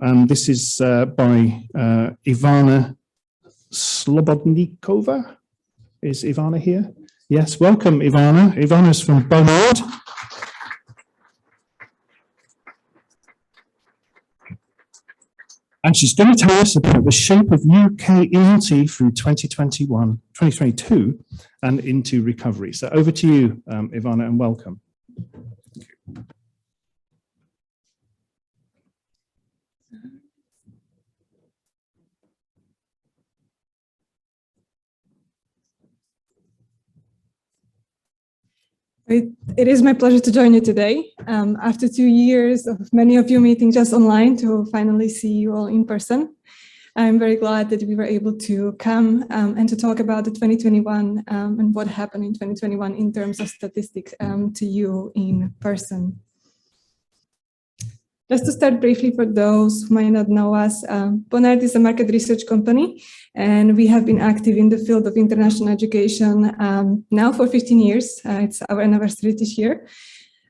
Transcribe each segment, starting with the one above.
This is by Ivana Slobodnikova. Is Ivana here? Yes, welcome Ivana. Ivana is from BONARD. And she's going to tell us about the shape of UK ELT through 2022 and into recovery. So over to you, Ivana, and welcome. It is my pleasure to join you today. After 2 years of many of you meeting just online, to finally see you all in person. I'm very glad that we were able to come and to talk about the 2021 and what happened in 2021 in terms of statistics to you in person. Just to start briefly, for those who might not know us, BONARD is a market research company, and we have been active in the field of international education now for 15 years. It's our anniversary this year.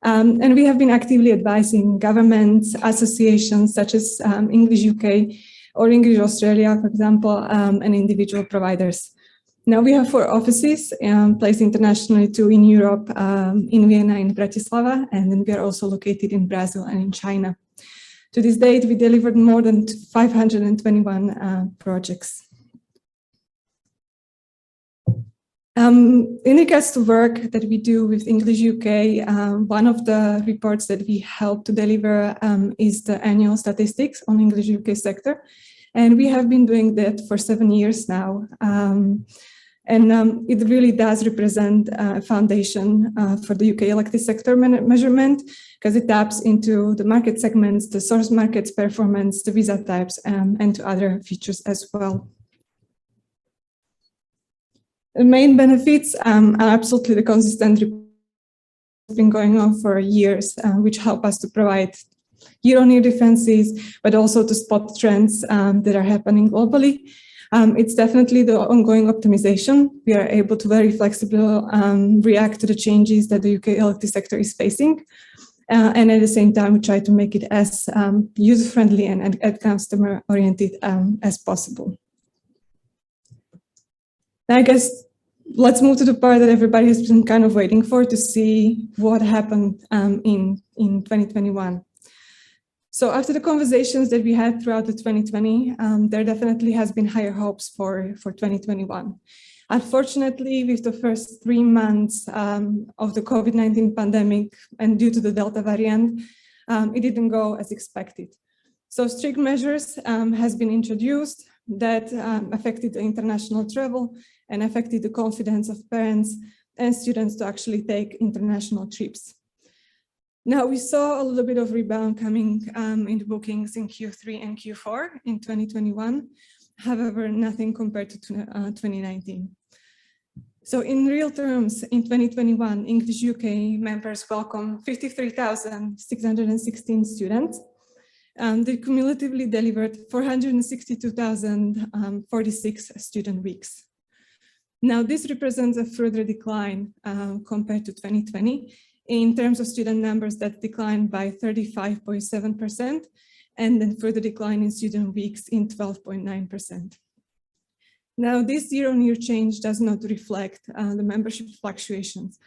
And we have been actively advising governments, associations such as English UK or English Australia, for example, and individual providers. Now we have 4 offices placed internationally, 2 in Europe, in Vienna, in Bratislava, and then we are also located in Brazil and in China. To this date, we delivered more than 521 projects. In regards to work that we do with English UK, one of the reports that we help to deliver is the annual statistics on English UK sector. And we have been doing that for 7 years now. It really does represent a foundation for the UK elective sector measurement, because it taps into the market segments, the source markets performance, the visa types, and to other features as well. The main benefits are absolutely the consistent been going on for years, which help us to provide year-on-year differences, but also to spot trends that are happening globally. It's definitely the ongoing optimization. We are able to very flexibly react to the changes that the UK ELT sector is facing. And at the same time, we try to make it as user-friendly and customer-oriented as possible. I guess let's move to the part that everybody has been kind of waiting for, to see what happened in 2021. So after the conversations that we had throughout the 2020, there definitely has been higher hopes for 2021. Unfortunately, with the first 3 months of the COVID-19 pandemic and due to the Delta variant, it didn't go as expected. So strict measures has been introduced that affected the international travel and affected the confidence of parents and students to actually take international trips. Now, we saw a little bit of rebound coming in the bookings in Q3 and Q4 in 2021. However, nothing compared to 2019. So in real terms, in 2021, English UK members welcomed 53,616 students. They cumulatively delivered 462,046 student weeks. Now, this represents a further decline compared to 2020. In terms of student numbers, that declined by 35.7%, and then further decline in student weeks in 12.9%. Now, this year-on-year change does not reflect the membership fluctuations.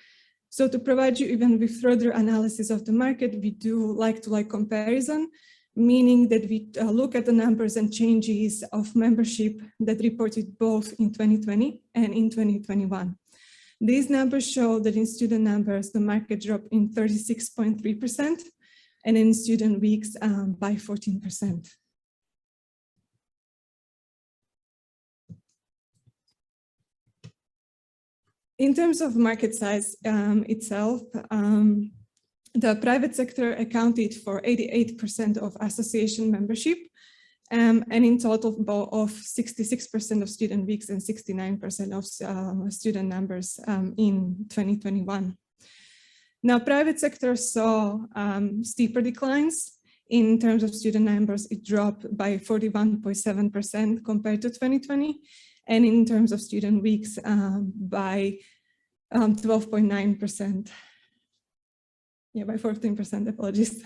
So to provide you even with further analysis of the market, we do like-to-like comparison, meaning that we look at the numbers and changes of membership that reported both in 2020 and in 2021. These numbers show that in student numbers, the market dropped in 36.3%, and in student weeks by 14%. In terms of market size itself, the private sector accounted for 88% of association membership, and in total of 66% of student weeks and 69% of student numbers in 2021. Now, private sector saw steeper declines. In terms of student numbers, it dropped by 41.7% compared to 2020, and in terms of student weeks by 12.9%. Yeah, by 14%, apologies.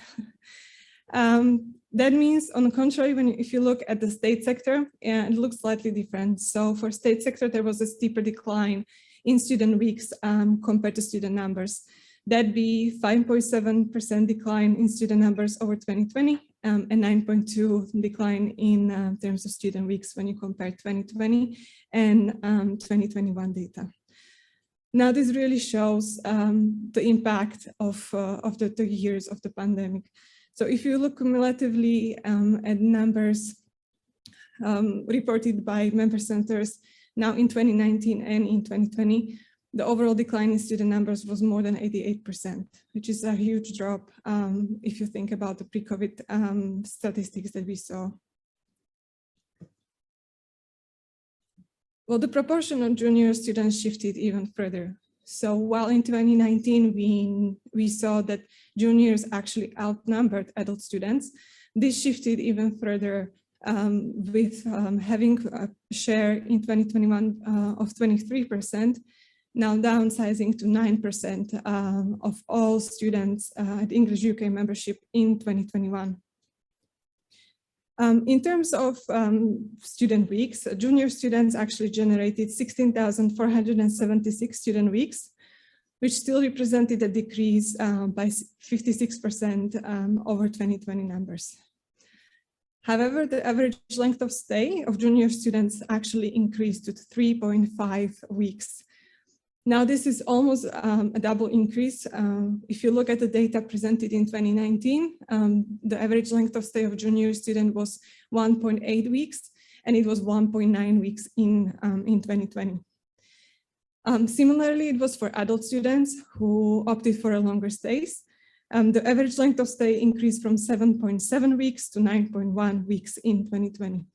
That means, on the contrary, if you look at the state sector, it looks slightly different. So for state sector, there was a steeper decline in student weeks compared to student numbers. That'd be 5.7% decline in student numbers over 2020 and 9.2% decline in terms of student weeks when you compare 2020 and 2021 data. Now, this really shows the impact of the years of the pandemic. So if you look cumulatively at numbers reported by member centers now in 2019 and in 2020, the overall decline in student numbers was more than 88%, which is a huge drop if you think about the pre-COVID statistics that we saw. Well, the proportion of junior students shifted even further. So while in 2019, we saw that juniors actually outnumbered adult students, this shifted even further with having a share in 2021 of 23%, now downsizing to 9% of all students at English UK membership in 2021. In terms of student weeks, junior students actually generated 16,476 student weeks, which still represented a decrease by 56% over 2020 numbers. However, the average length of stay of junior students actually increased to 3.5 weeks. Now, this is almost a double increase. If you look at the data presented in 2019, the average length of stay of junior student was 1.8 weeks, and it was 1.9 weeks in 2020. Similarly, it was for adult students who opted for a longer stays. The average length of stay increased from 7.7 weeks to 9.1 weeks in 2020.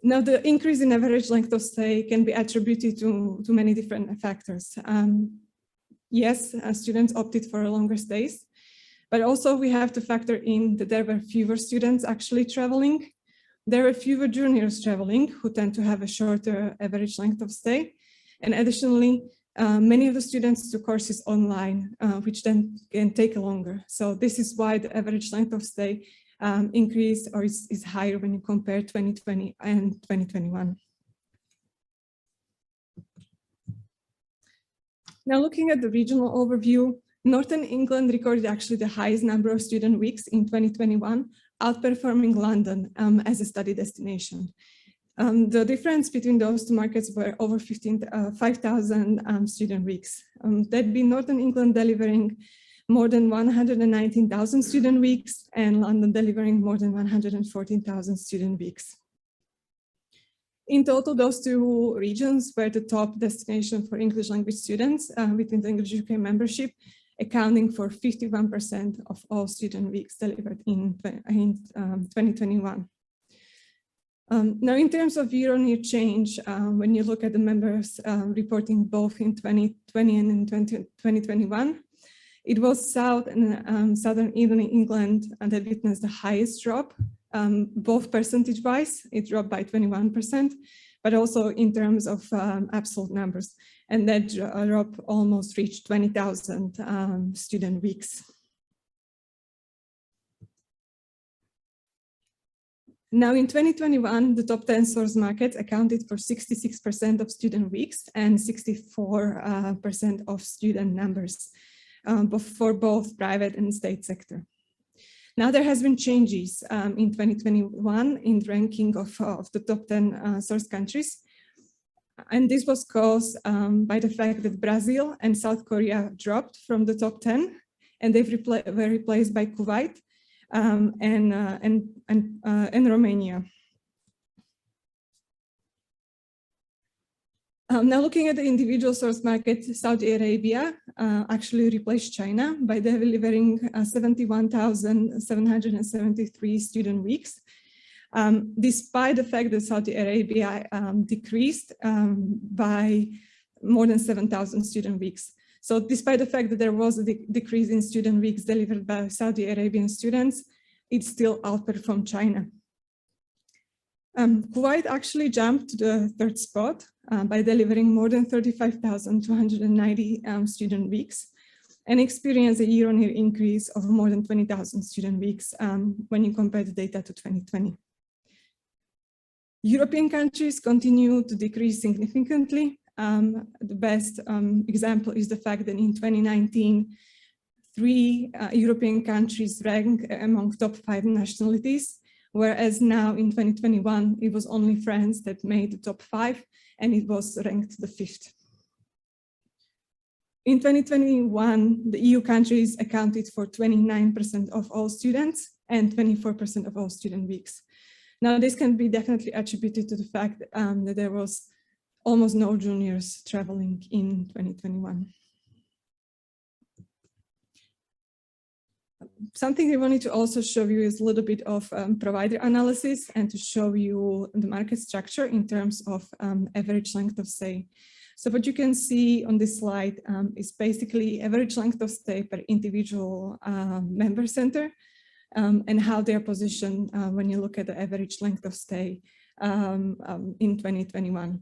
Now, the increase in average length of stay can be attributed to many different factors. Yes, students opted for longer stays, but also we have to factor in that there were fewer students actually traveling. There were fewer juniors traveling who tend to have a shorter average length of stay. And additionally, many of the students took courses online, which then can take longer. So this is why the average length of stay increase or is higher when you compare 2020 and 2021. Now, looking at the regional overview, Northern England recorded actually the highest number of student weeks in 2021, outperforming London as a study destination. The difference between those two markets were over 5,000 student weeks. That'd be Northern England delivering more than 119,000 student weeks and London delivering more than 114,000 student weeks. In total, those two regions were the top destination for English language students within the English UK membership, accounting for 51% of all student weeks delivered in 2021. Now, in terms of year-on-year change, when you look at the members reporting both in 2020 and in 2021, it was South and Southern England that witnessed the highest drop, both percentage-wise, it dropped by 21%, but also in terms of absolute numbers. And that drop almost reached 20,000 student weeks. Now, in 2021, the top 10 source markets accounted for 66% of student weeks and 64% of student numbers. For both private and state sector. Now, there has been changes in 2021 in the ranking of the top 10 source countries. And this was caused by the fact that Brazil and South Korea dropped from the top 10, and they were replaced by Kuwait and Romania. Now, looking at the individual source market, Saudi Arabia actually replaced China by delivering 71,773 student weeks, despite the fact that Saudi Arabia decreased by more than 7,000 student weeks. So despite the fact that there was a decrease in student weeks delivered by Saudi Arabian students, it still outperformed China. Kuwait actually jumped to the third spot by delivering more than 35,290 student weeks. and experienced a year-on-year increase of more than 20,000 student weeks when you compare the data to 2020. European countries continue to decrease significantly. The best example is the fact that in 2019, 3 European countries ranked among top 5 nationalities, whereas now in 2021, it was only France that made the top 5, and it was ranked the 5th. In 2021, the EU countries accounted for 29% of all students and 24% of all student weeks. Now, this can be definitely attributed to the fact that there was almost no juniors traveling in 2021. Something we wanted to also show you is a little bit of provider analysis and to show you the market structure in terms of average length of stay. So what you can see on this slide is basically average length of stay per individual member center and how they are positioned when you look at the average length of stay in 2021.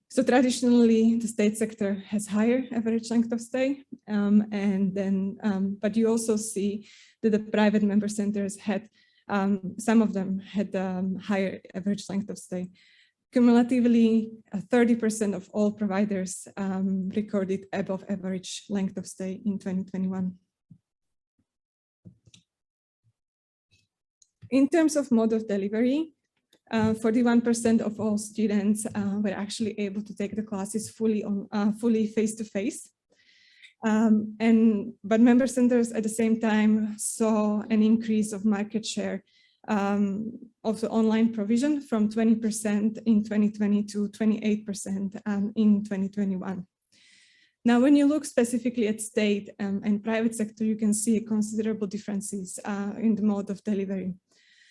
So traditionally, the state sector has higher average length of stay, but you also see that the private member centers had, some of them had higher average length of stay. Cumulatively, 30% of all providers recorded above average length of stay in 2021. In terms of mode of delivery, 41% of all students were actually able to take the classes fully face-to-face. But member centers at the same time saw an increase of market share of the online provision from 20% in 2020 to 28% in 2021. Now, when you look specifically at state and private sector, you can see considerable differences in the mode of delivery.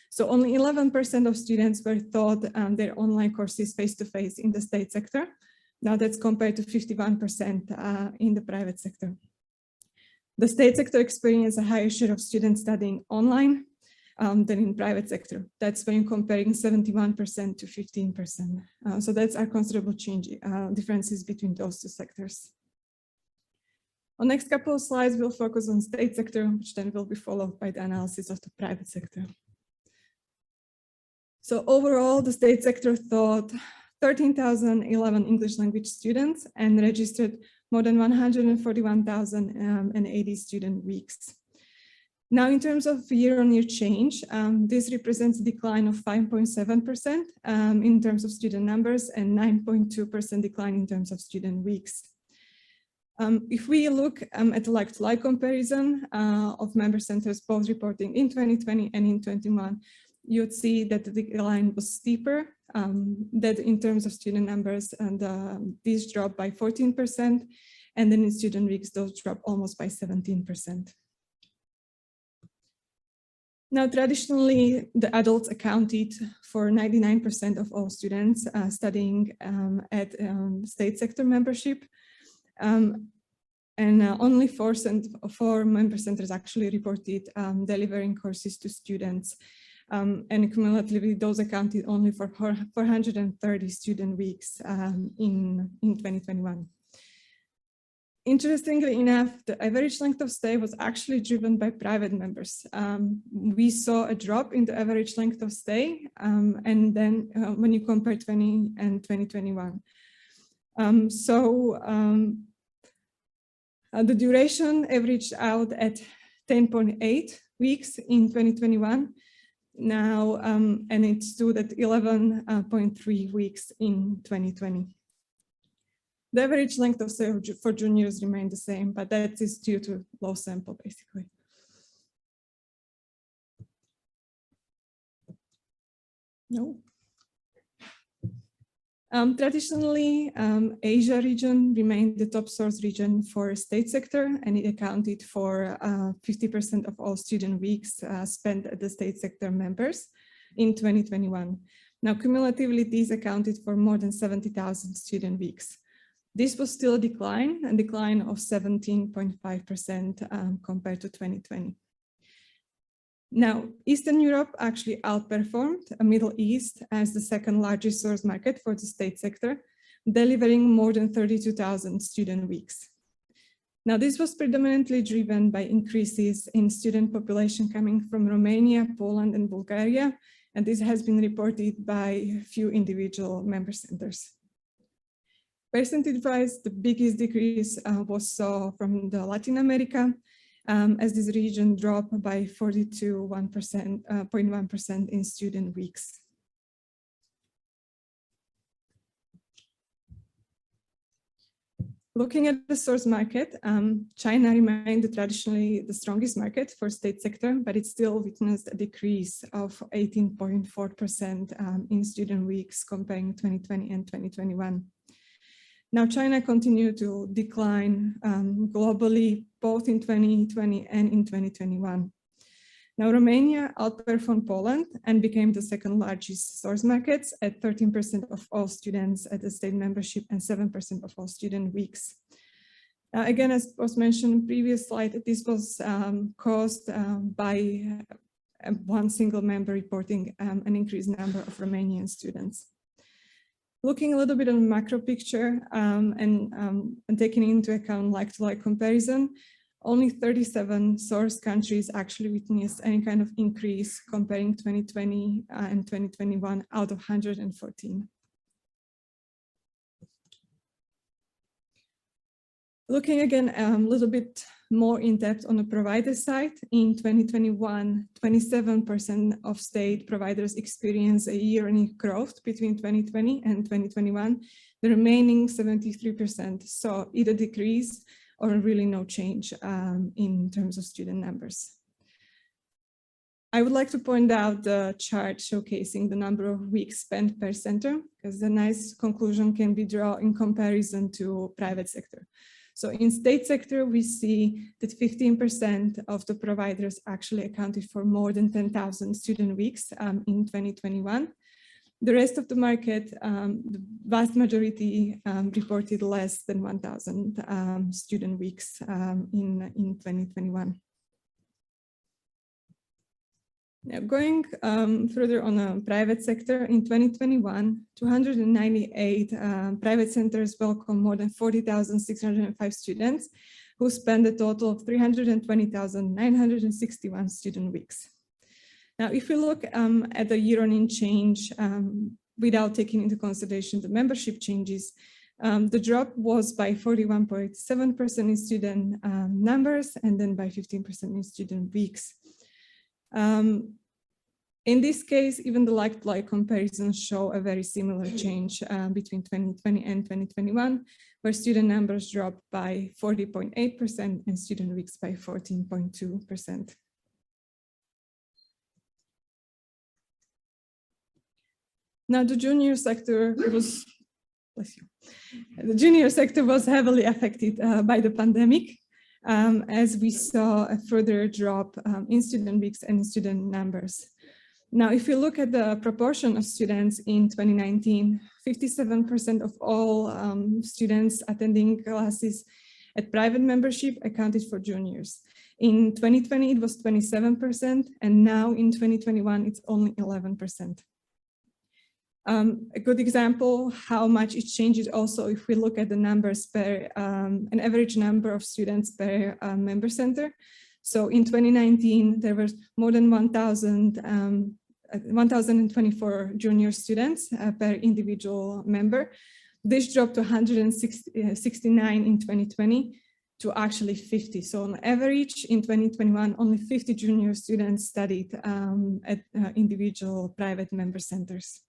So only 11% of students were taught their online courses face-to-face in the state sector. Now that's compared to 51% in the private sector. The state sector experienced a higher share of students studying online than in private sector. That's when you're comparing 71% to 15%. So that's a considerable change, differences between those two sectors. On next couple of slides, we'll focus on state sector, which then will be followed by the analysis of the private sector. So overall, the state sector taught 13,011 English language students and registered more than 141,080 student weeks. Now, in terms of year-on-year change, this represents a decline of 5.7% in terms of student numbers and 9.2% decline in terms of student weeks. If we look at the like-to-like comparison of member centers both reporting in 2020 and in 2021, you'd see that the decline was steeper, that in terms of student numbers, and these dropped by 14%, and then in student weeks, those dropped almost by 17%. Now, traditionally, the adults accounted for 99% of all students studying at state sector membership, and only 4 member centers actually reported delivering courses to students. And cumulatively, those accounted only for 430 student weeks in 2021. Interestingly enough, the average length of stay was actually driven by private members. We saw a drop in the average length of stay, and then when you compare 2020 and 2021. The duration averaged out at 10.8 weeks in 2021. Now, and it stood at 11.3 weeks in 2020. The average length of stay for juniors remained the same, but that is due to low sample, basically. No. Traditionally, Asia region remained the top source region for state sector, and it accounted for 50% of all student weeks spent at the state sector members in 2021. Now, cumulatively, these accounted for more than 70,000 student weeks. This was still a decline of 17.5% compared to 2020. Now, Eastern Europe actually outperformed Middle East as the second largest source market for the state sector, delivering more than 32,000 student weeks. Now, this was predominantly driven by increases in student population coming from Romania, Poland, and Bulgaria, and this has been reported by a few individual member centers. Percentage-wise, the biggest decrease was saw from the Latin America, as this region dropped by 42.1% in student weeks. Looking at the source market, China remained traditionally the strongest market for state sector, but it still witnessed a decrease of 18.4% in student weeks comparing 2020 and 2021. Now, China continued to decline globally, both in 2020 and in 2021. Now, Romania outperformed Poland and became the second largest source markets at 13% of all students at the state membership and 7% of all student weeks. Again, as was mentioned in the previous slide, this was caused by one single member reporting an increased number of Romanian students. Looking a little bit on the macro picture and taking into account like-to-like comparison, only 37 source countries actually witnessed any kind of increase comparing 2020 and 2021 out of 114. Looking again a little bit more in depth on the provider side, in 2021, 27% of state providers experienced a year-on-year growth between 2020 and 2021. The remaining 73% saw either decrease or really no change in terms of student numbers. I would like to point out the chart showcasing the number of weeks spent per center, because the nice conclusion can be drawn in comparison to private sector. So in state sector, we see that 15% of the providers actually accounted for more than 10,000 student weeks in 2021. The rest of the market, the vast majority reported less than 1,000 student weeks in 2021. Now, going further on the private sector, in 2021, 298 private centers welcomed more than 40,605 students who spent a total of 320,961 student weeks. Now, if we look at the year-on-year change without taking into consideration the membership changes, the drop was by 41.7% in student numbers and then by 15% in student weeks. In this case, even the like-to-like comparisons show a very similar change between 2020 and 2021, where student numbers dropped by 40.8% and student weeks by 14.2%. Now, the junior sector was, heavily affected by the pandemic, as we saw a further drop in student weeks and student numbers. Now, if you look at the proportion of students in 2019, 57% of all students attending classes at private membership accounted for juniors. In 2020, it was 27%, and now in 2021, it's only 11%. A good example how much it changes also if we look at the numbers per an average number of students per member center. So in 2019, there was more than 1,024 junior students per individual member. This dropped to 169 in 2020 to actually 50. So on average in 2021, only 50 junior students studied at individual private member centers.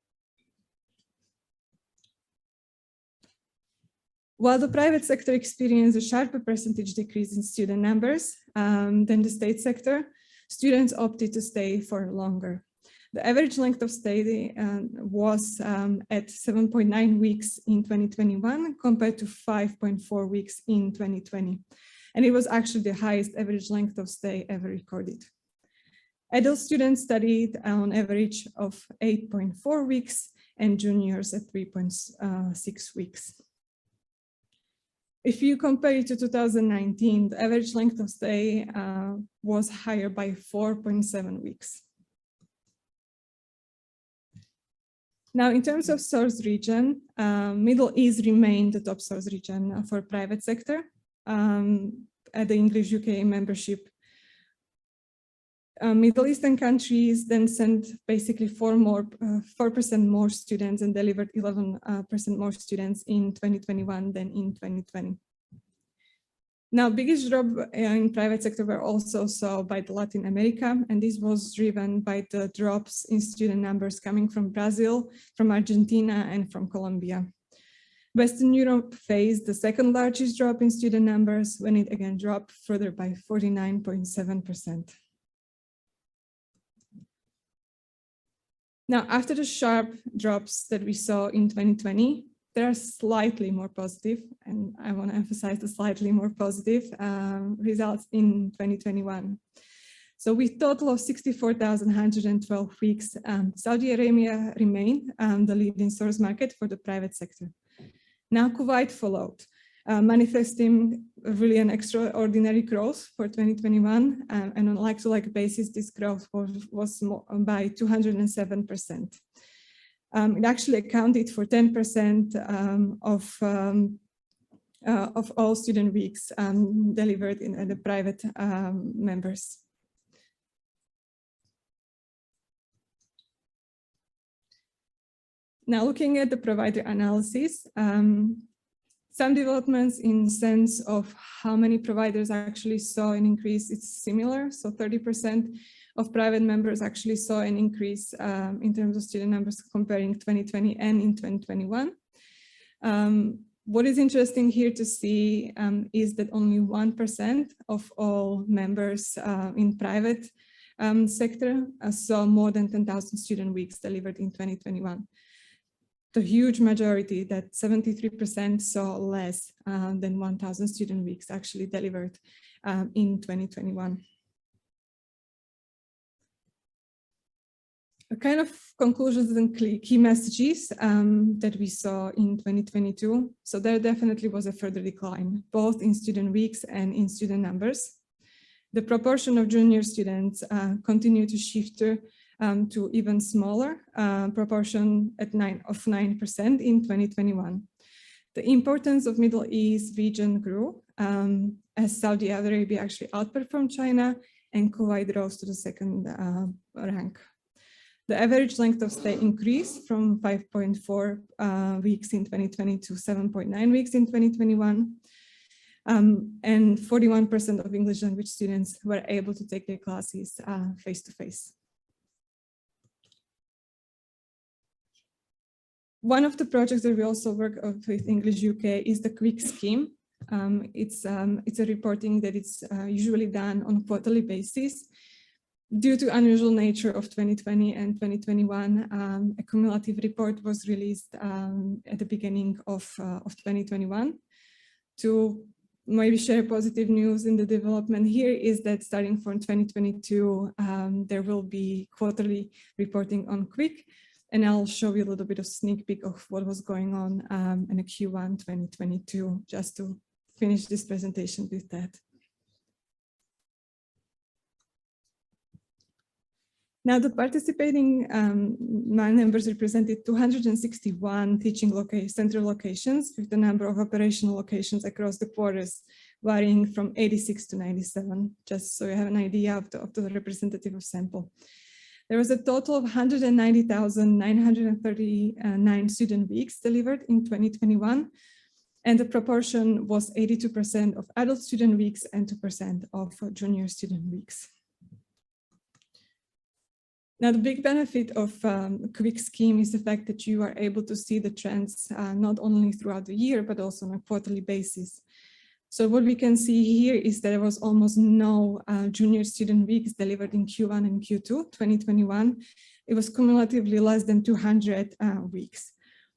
While the private sector experienced a sharper percentage decrease in student numbers than the state sector, students opted to stay for longer. The average length of stay was at 7.9 weeks in 2021 compared to 5.4 weeks in 2020. And it was actually the highest average length of stay ever recorded. Adult students studied on average of 8.4 weeks and juniors at 3.6 weeks. If you compare it to 2019, the average length of stay was higher by 4.7 weeks. Now, in terms of source region, Middle East remained the top source region for private sector. the English UK membership. Middle Eastern countries then sent basically 4% more students and delivered 11% more students in 2021 than in 2020. Now, biggest drop in private sector were also saw by the Latin America, and this was driven by the drops in student numbers coming from Brazil, from Argentina, and from Colombia. Western Europe faced the second largest drop in student numbers when it again dropped further by 49.7%. Now, after the sharp drops that we saw in 2020, they are slightly more positive, and I want to emphasize the slightly more positive results in 2021. So with total of 64,112 weeks, Saudi Arabia remained the leading source market for the private sector. Now Kuwait followed, manifesting really an extraordinary growth for 2021, and on a like-to-like basis, this growth was more by 207%. It actually accounted for 10% of all student weeks delivered in the private members. Now, looking at the provider analysis, some developments in sense of how many providers actually saw an increase, it's similar. So 30% of private members actually saw an increase in terms of student numbers comparing 2020 and in 2021. What is interesting here to see is that only 1% of all members in private sector saw more than 10,000 student weeks delivered in 2021. The huge majority, that 73%, saw less than 1,000 student weeks actually delivered in 2021. A kind of conclusions and key messages that we saw in 2022. So there definitely was a further decline, both in student weeks and in student numbers. The proportion of junior students continued to shift to even smaller proportion at 9% in 2021. The importance of Middle East region grew as Saudi Arabia actually outperformed China and Kuwait rose to the second rank. The average length of stay increased from 5.4 weeks in 2020 to 7.9 weeks in 2021. And 41% of English language students were able to take their classes face-to-face. One of the projects that we also work with English UK is the Quick scheme. It's a reporting that it's usually done on a quarterly basis. Due to unusual nature of 2020 and 2021, a cumulative report was released at the beginning of 2021. To maybe share positive news in the development here is that starting from 2022, there will be quarterly reporting on Quick, and I'll show you a little bit of sneak peek of what was going on in a Q1 2022, just to finish this presentation with that. Now, the participating members represented 261 teaching central locations with the number of operational locations across the quarters varying from 86 to 97, just so you have an idea of the representative sample. There was a total of 190,939 student weeks delivered in 2021, and the proportion was 82% of adult student weeks and 2% of junior student weeks. Now, the big benefit of Quick scheme is the fact that you are able to see the trends not only throughout the year, but also on a quarterly basis. So what we can see here is that there was almost no junior student weeks delivered in Q1 and Q2 2021. It was cumulatively less than 200 weeks.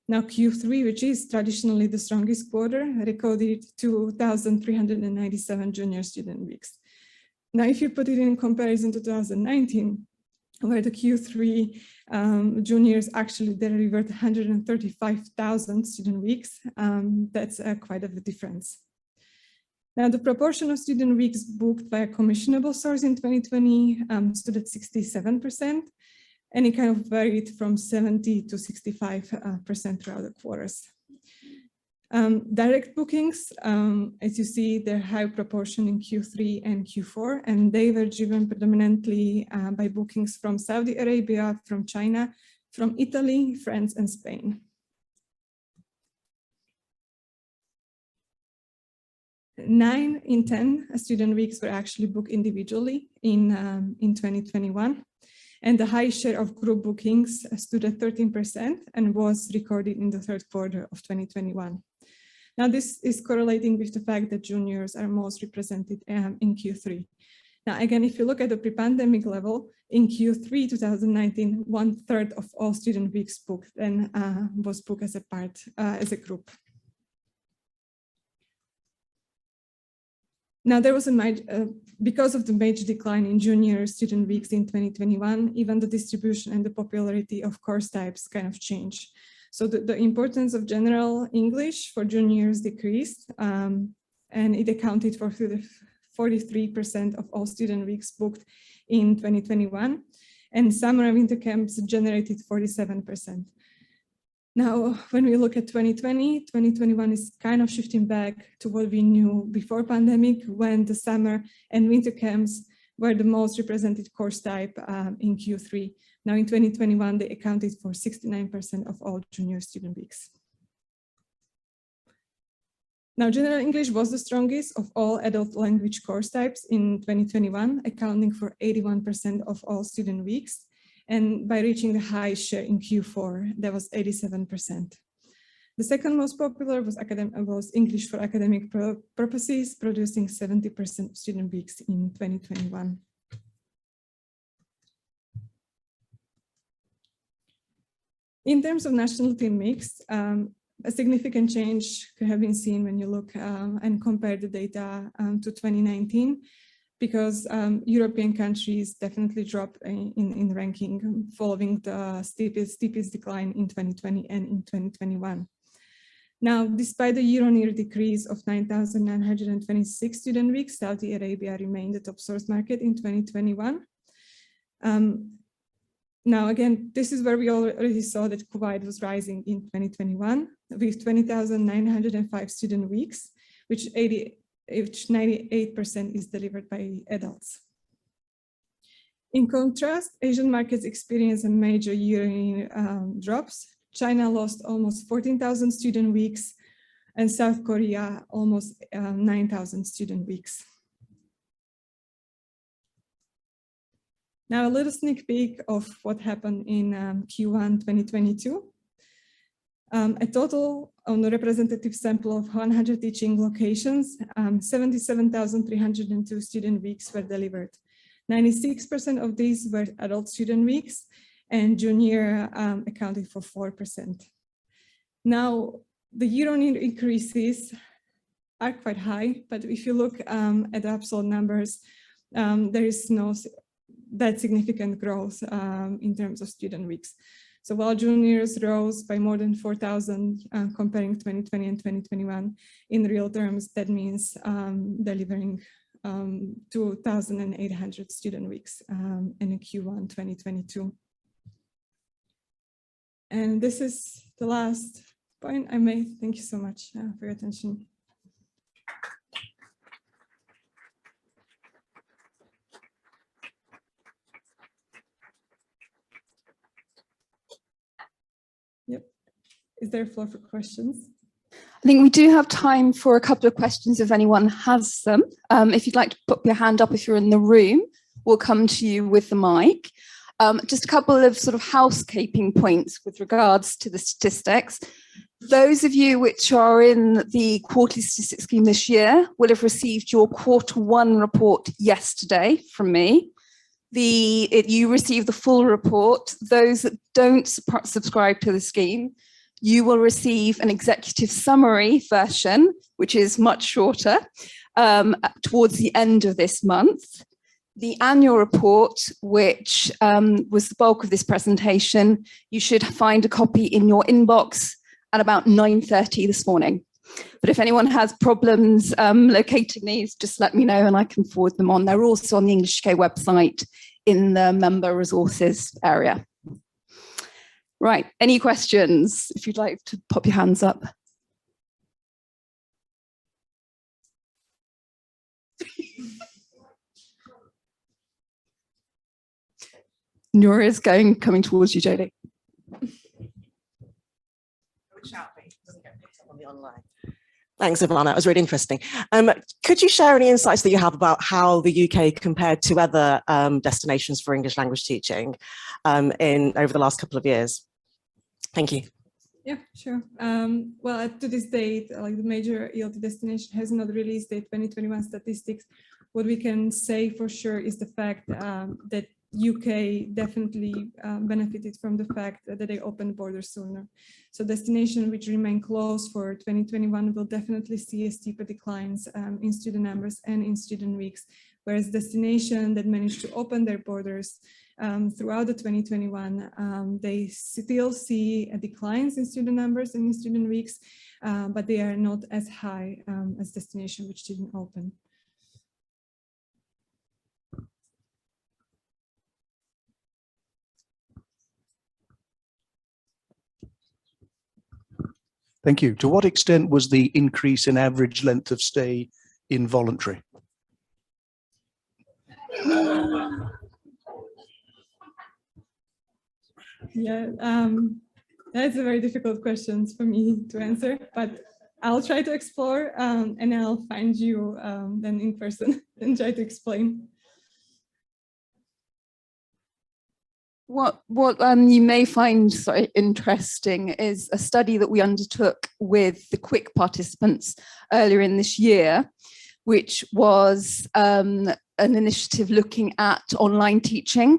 Now Q3, which is traditionally the strongest quarter, recorded 2,397 junior student weeks. Now, if you put it in comparison to 2019, where the Q3 juniors actually delivered 135,000 student weeks, that's quite a difference. Now, the proportion of student weeks booked by a commissionable source in 2020 stood at 67%, and it kind of varied from 70 to 65% throughout the quarters. Direct bookings, as you see, they're high proportion in Q3 and Q4, and they were driven predominantly by bookings from Saudi Arabia, from China, from Italy, France, and Spain. 9 in 10 student weeks were actually booked individually in 2021. And the high share of group bookings stood at 13% and was recorded in the third quarter of 2021. Now, this is correlating with the fact that juniors are most represented in Q3. Now, again, if you look at the pre-pandemic level, in Q3 2019, 1/3 of all student weeks booked and was booked as a group. Now, there was because of the major decline in junior student weeks in 2021, even the distribution and the popularity of course types kind of changed. So the importance of general English for juniors decreased, and it accounted for 43% of all student weeks booked in 2021, and summer and winter camps generated 47%. Now, when we look at 2020, 2021 is kind of shifting back to what we knew before pandemic, when the summer and winter camps were the most represented course type in Q3. Now in 2021, they accounted for 69% of all junior student weeks. Now, general English was the strongest of all adult language course types in 2021, accounting for 81% of all student weeks. And by reaching the high share in Q4, that was 87%. The second most popular was English for academic purposes, producing 70% of student weeks in 2021. In terms of nationality mix, a significant change could have been seen when you look and compare the data to 2019, because European countries definitely dropped in ranking following the steepest decline in 2020 and in 2021. Now, despite the year-on-year decrease of 9,926 student weeks, Saudi Arabia remained the top source market in 2021. Now, again, this is where we already saw that Kuwait was rising in 2021 with 20,905 student weeks, which 98% is delivered by adults. In contrast, Asian markets experienced a major year-on-year drops. China lost almost 14,000 student weeks, and South Korea almost 9,000 student weeks. Now, a little sneak peek of what happened in Q1 2022. A total on a representative sample of 100 teaching locations, 77,302 student weeks were delivered. 96% of these were adult student weeks, and junior accounted for 4%. Now, the year-on-year increases are quite high, but if you look at the absolute numbers, there is no that significant growth in terms of student weeks. So while juniors rose by more than 4,000 comparing 2020 and 2021, in real terms, that means delivering 2,800 student weeks in Q1 2022. And this is the last point I made. Thank you so much for your attention. Yep. Is there a floor for questions? I think we do have time for a couple of questions if anyone has them. If you'd like to put your hand up if you're in the room, we'll come to you with the mic. Just a couple of sort of housekeeping points with regards to the statistics. Those of you which are in the quarterly statistics scheme this year will have received your Q1 report yesterday from me. You receive the full report. Those that don't subscribe to the scheme, you will receive an executive summary version, which is much shorter, towards the end of this month. The annual report, which was the bulk of this presentation, you should find a copy in your inbox at about 9:30 this morning. But if anyone has problems locating these, just let me know and I can forward them on. They're also on the English UK website in the member resources area. Right, any questions? If you'd like to pop your hands up. Nura is coming towards you, Jodie. Thanks, Ivana. That was really interesting. Could you share any insights that you have about how the UK compared to other destinations for English language teaching over the last couple of years? Thank you. Yeah, sure. Well, to this date, like the major ELT destination has not released their 2021 statistics. What we can say for sure is the fact that UK definitely benefited from the fact that they opened borders sooner. So destinations which remain closed for 2021 will definitely see a steeper declines in student numbers and in student weeks, whereas destinations that managed to open their borders throughout the 2021, they still see a declines in student numbers and in student weeks, but they are not as high as destinations which didn't open. Thank you. To what extent was the increase in average length of stay involuntary? Yeah, that's a very difficult question for me to answer, but I'll try to explore and I'll find you then in person and try to explain. What you may find interesting is a study that we undertook with the Quick participants earlier in this year, which was an initiative looking at online teaching.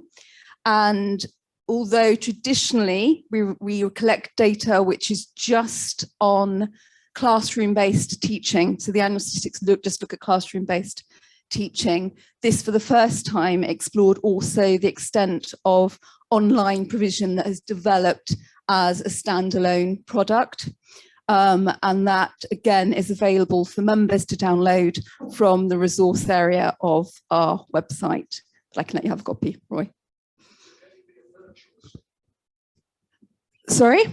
And although traditionally we collect data which is just on classroom-based teaching, so the annual statistics just look at classroom-based teaching, this for the first time explored also the extent of online provision that has developed as a standalone product. And that again is available for members to download from the resource area of our website. I can let you have a copy, Roy. Sorry?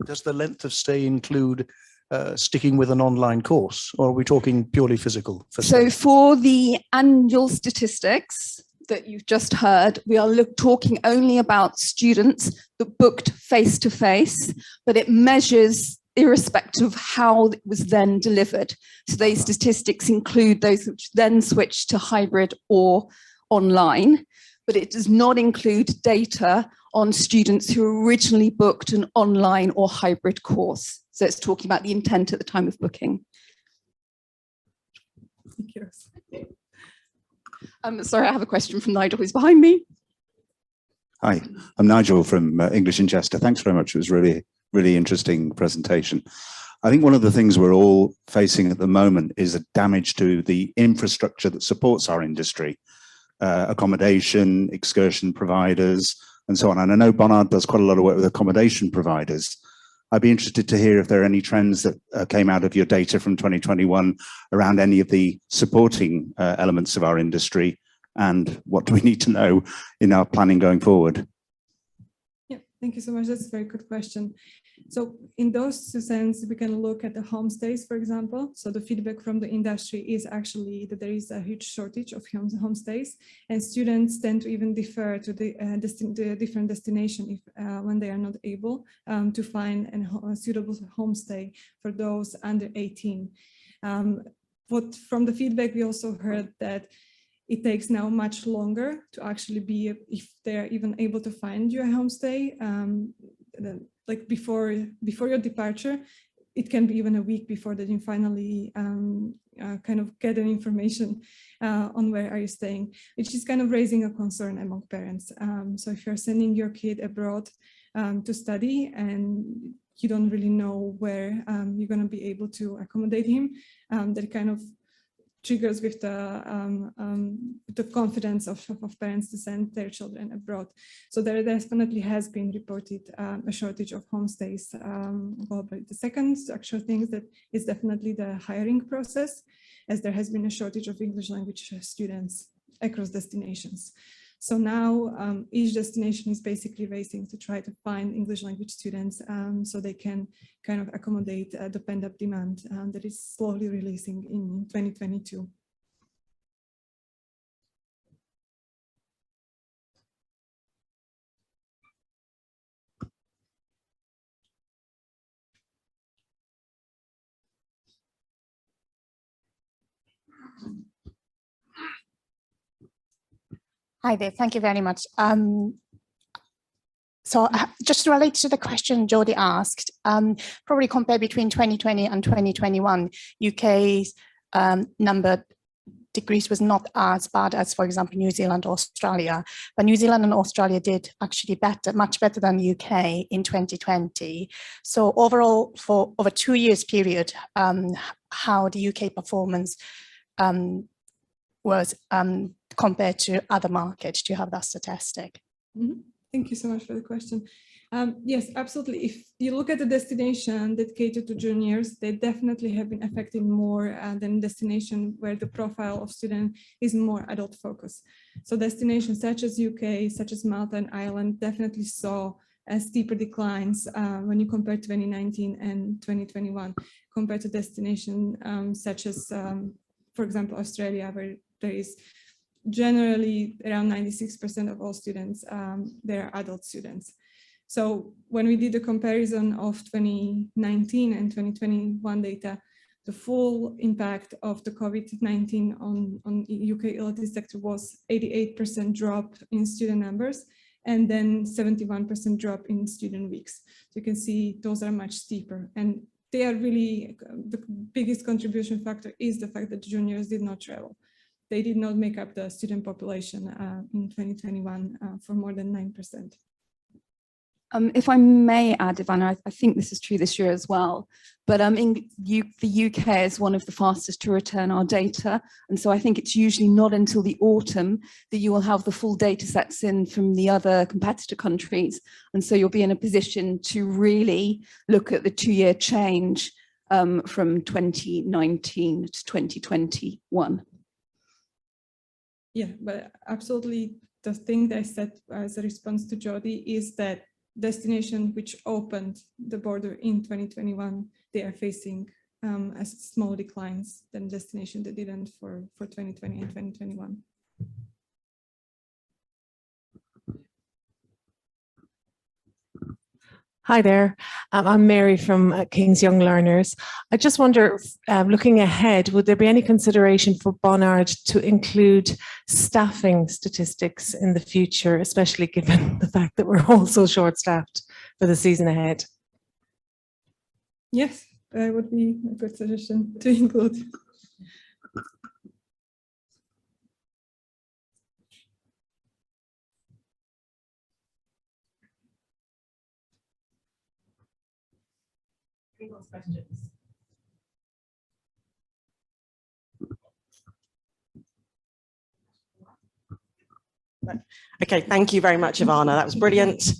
Does the length of stay include sticking with an online course, or are we talking purely physical? So for the annual statistics that you've just heard, we are talking only about students that booked face-to-face, but it measures irrespective of how it was then delivered. So those statistics include those which then switched to hybrid or online, but it does not include data on students who originally booked an online or hybrid course. So it's talking about the intent at the time of booking. Thank you. Sorry, I have a question from Nigel, who's behind me. Hi, I'm Nigel from English in Chester. Thanks very much. It was really, really interesting presentation. I think one of the things we're all facing at the moment is a damage to the infrastructure that supports our industry, accommodation, excursion providers, and so on. And I know BONARD does quite a lot of work with accommodation providers. I'd be interested to hear if there are any trends that came out of your data from 2021 around any of the supporting elements of our industry, and what do we need to know in our planning going forward? Yeah, thank you so much. That's a very good question. So in those two senses, we can look at the homestays, for example. So the feedback from the industry is actually that there is a huge shortage of homestays, and students tend to even defer to the different destination if when they are not able to find a suitable homestay for those under 18. But from the feedback, we also heard that it takes now much longer to actually be, if they're even able to find you a homestay, like before your departure, it can be even a week before that you finally kind of get an information on where are you staying, which is kind of raising a concern among parents. So if you're sending your kid abroad to study and you don't really know where you're going to be able to accommodate him, that kind of triggers with the confidence of parents to send their children abroad. So there definitely has been reported a shortage of homestays globally. The second actual thing that is definitely the hiring process, as there has been a shortage of English language students across destinations. So now each destination is basically racing to try to find English language students so they can kind of accommodate the pent-up demand that is slowly releasing in 2022. Hi there, thank you very much. Just related to the question Jodie asked, probably compare between 2020 and 2021, UK's number decrease was not as bad as, for example, New Zealand or Australia, but New Zealand and Australia did actually much better than UK in 2020. So overall, for over 2 years period, how the UK performance was compared to other markets? Do you have that statistic? Mm-hmm. Thank you so much for the question. Yes, absolutely. If you look at the destination that cater to juniors, they definitely have been affected more than destination where the profile of student is more adult focused. So destinations such as UK, such as Malta and Ireland definitely saw steeper declines when you compare 2019 and 2021 compared to destination such as, for example, Australia, where there is generally around 96% of all students, they're adult students. So when we did the comparison of 2019 and 2021 data, the full impact of the COVID-19 on UK ELT sector was 88% drop in student numbers and then 71% drop in student weeks. So you can see those are much steeper, and they are really, the biggest contribution factor is the fact that juniors did not travel. They did not make up the student population in 2021 for more than 9%. If I may add, Ivana, I think this is true this year as well, but the UK is one of the fastest to return our data. And so I think it's usually not until the autumn that you will have the full data sets in from the other competitor countries. And so you'll be in a position to really look at the 2-year change from 2019 to 2021. Yeah, but absolutely. The thing that I said as a response to Jodie is that destination which opened the border in 2021, they are facing as small declines than destination that didn't for 2020 and 2021. Hi there, I'm Mary from King's Young Learners. I just wonder, looking ahead, would there be any consideration for BONARD to include staffing statistics in the future, especially given the fact that we're all so short-staffed for the season ahead? Yes, that would be a good suggestion to include. Questions? Okay, thank you very much, Ivana. That was brilliant.